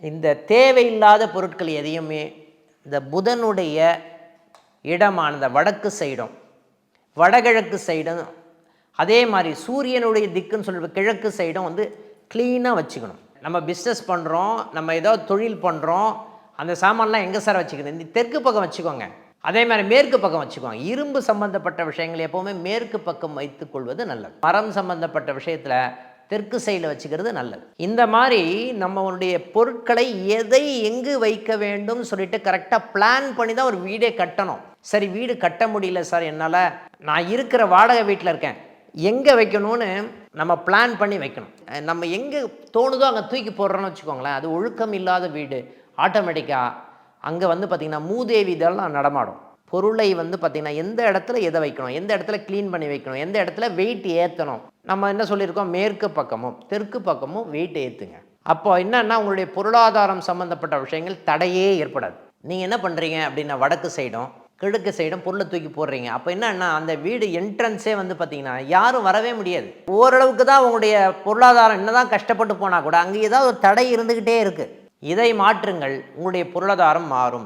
இந்த தேவையில்லாத பொருட்கள் எதையுமே இந்த புதனுடைய இடமான இந்த வடக்கு சைடும் வடகிழக்கு சைடும் அதே மாதிரி சூரியனுடைய திக்குன்னு சொல்கிற கிழக்கு சைடும் வந்து க்ளீனாக வச்சுக்கணும். நம்ம பிஸ்னஸ் பண்ணுறோம், நம்ம ஏதோ தொழில் பண்ணுறோம், அந்த சாமான்லாம் எங்கே சார் வச்சுக்கணும்? இந்த தெற்கு பக்கம் வச்சுக்கோங்க. அதே மாதிரி மேற்கு பக்கம் வச்சுக்கோங்க. இரும்பு சம்பந்தப்பட்ட விஷயங்கள் எப்போவுமே மேற்கு பக்கம் வைத்துக்கொள்வது நல்லது. மரம் சம்பந்தப்பட்ட விஷயத்தில் தெற்கு சைடில் வச்சுக்கிறது நல்லது. இந்த மாதிரி நம்மளுடைய பொருட்களை எதை எங்கு வைக்க வேண்டும் சொல்லிட்டு கரெக்டாக பிளான் பண்ணி தான் ஒரு வீடே கட்டணும். சரி, வீடு கட்ட முடியல சார் என்னால், நான் இருக்கிற வாடகை வீட்டில் இருக்கேன், எங்கே வைக்கணும்னு நம்ம பிளான் பண்ணி வைக்கணும். நம்ம எங்கே தோணுதோ அங்கே தூக்கி போடுறோன்னு வச்சுக்கோங்களேன், அது ஒழுக்கம் இல்லாத வீடு. ஆட்டோமேட்டிக்காக அங்கே வந்து பார்த்திங்கன்னா மூதேவி இதெல்லாம் நடமாடும். பொருளை வந்து பார்த்திங்கன்னா எந்த இடத்துல எதை வைக்கணும், எந்த இடத்துல க்ளீன் பண்ணி வைக்கணும், எந்த இடத்துல வெயிட் ஏற்றணும். நம்ம என்ன சொல்லியிருக்கோம், மேற்கு பக்கமும் தெற்கு பக்கமும் வெயிட் ஏற்றுங்க. அப்போ என்னன்னா உங்களுடைய பொருளாதாரம் சம்மந்தப்பட்ட விஷயங்கள் தடையே ஏற்படாது. நீங்கள் என்ன பண்ணுறீங்க அப்படின்னா வடக்கு சைடும் கிழக்கு சைடும் பொருளை தூக்கி போடுறீங்க. அப்போ என்னன்னா அந்த வீடு என்ட்ரன்ஸே வந்து பார்த்திங்கன்னா யாரும் வரவே முடியாது. ஓரளவுக்கு தான் உங்களுடைய பொருளாதாரம் என்னதான் கஷ்டப்பட்டு போனால் கூட அங்கே ஏதாவது ஒரு தடை இருந்துக்கிட்டே இருக்குது. இதை மாற்றுங்கள், உங்களுடைய பொருளாதாரம் மாறும்.